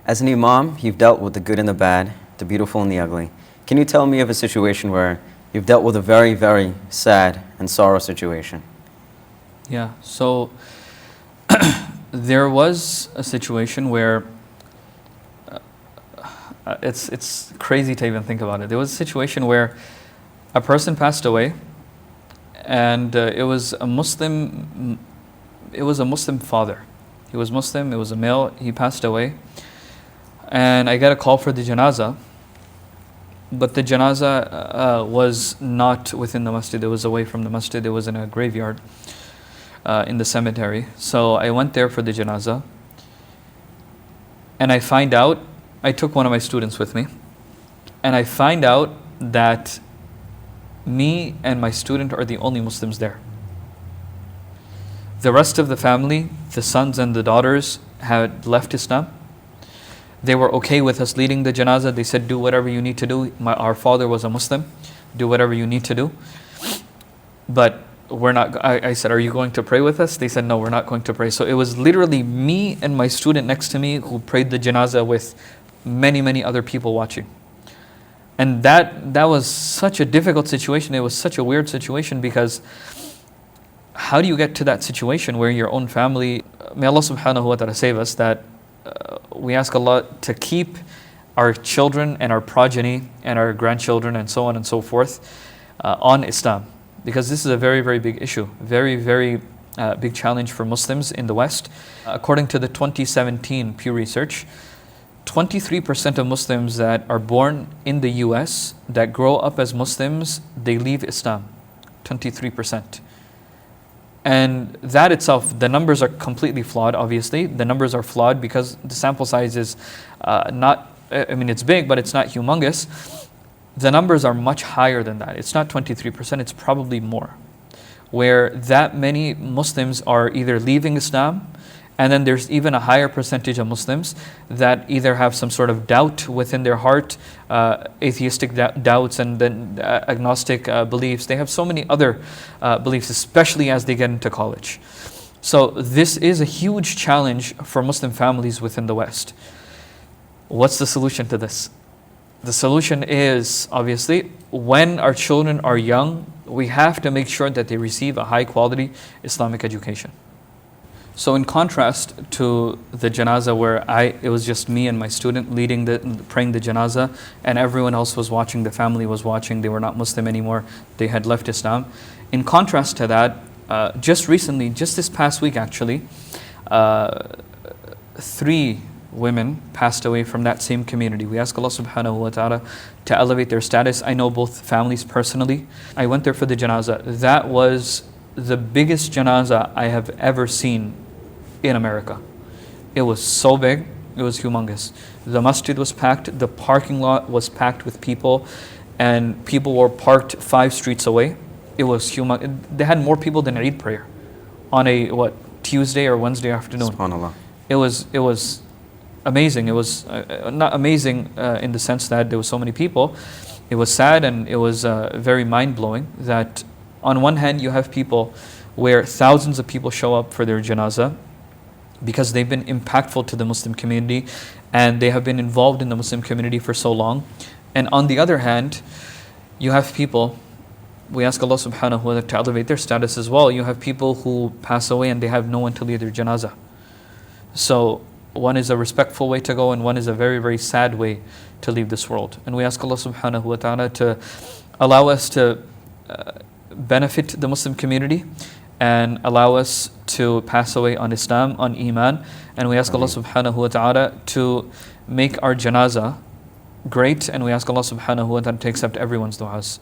As an imam, you've dealt with the good and the bad, the beautiful and the ugly. Can you tell me of a situation where you've dealt with a very, very sad and sorrow situation? Yeah, so there was a situation where it's crazy to even think about it. There was a situation where a person passed away, and it was a Muslim father. He was Muslim, it was a male, he passed away. And I got a call for the janazah, but the janazah was not within the masjid, it was away from the masjid, it was in a graveyard in the cemetery. So I went there for the janazah, and I took one of my students with me, and I find out that me and my student are the only Muslims there. The rest of the family, the sons and the daughters, had left Islam. They were okay with us leading the janazah. They said, do whatever you need to do. Our father was a Muslim. Do whatever you need to do. But we're not. I said, are you going to pray with us? They said, no, we're not going to pray. So it was literally me and my student next to me who prayed the janazah with many, many other people watching. And that was such a difficult situation. It was such a weird situation, because how do you get to that situation where your own family, may Allah subhanahu wa ta'ala save us, that we ask Allah to keep our children and our progeny and our grandchildren and so on and so forth on Islam. Because this is a very, very big issue, very, very big challenge for Muslims in the West. According to the 2017 Pew Research, 23% of Muslims that are born in the US that grow up as Muslims, they leave Islam. 23%. And that itself, the numbers are completely flawed, obviously. The numbers are flawed because the sample size is it's big, but it's not humongous. The numbers are much higher than that. It's not 23%, it's probably more. Where that many Muslims are either leaving Islam, and then there's even a higher percentage of Muslims that either have some sort of doubt within their heart, atheistic doubts, and then agnostic beliefs. They have so many other beliefs, especially as they get into college. So this is a huge challenge for Muslim families within the West. What's the solution to this? The solution is, obviously, when our children are young, we have to make sure that they receive a high quality Islamic education. So in contrast to the janazah where it was just me and my student praying the janazah, and everyone else was watching, the family was watching, they were not Muslim anymore, they had left Islam. In contrast to that, just recently, just this past week actually, 3 women passed away from that same community. We ask Allah subhanahu wa ta'ala to elevate their status. I know both families personally. I went there for the janazah. That was the biggest janazah I have ever seen in America. It was so big, it was humongous. The masjid was packed, the parking lot was packed with people, and people were parked 5 streets away. It was humongous. They had more people than Eid prayer on a Tuesday or Wednesday afternoon. SubhanAllah. It was amazing. It was not amazing in the sense that there were so many people. It was sad, and it was very mind-blowing that on one hand you have people where thousands of people show up for their janazah because they've been impactful to the Muslim community and they have been involved in the Muslim community for so long. And on the other hand, you have people, we ask Allah subhanahu wa ta'ala to elevate their status as well. You have people who pass away and they have no one to lead their janazah. So one is a respectful way to go, and one is a very, very sad way to leave this world. And we ask Allah subhanahu wa ta'ala to allow us to benefit the Muslim community and allow us to pass away on Islam, on Iman. And we ask Allah subhanahu wa ta'ala to make our janazah great, and we ask Allah subhanahu wa ta'ala to accept everyone's du'as.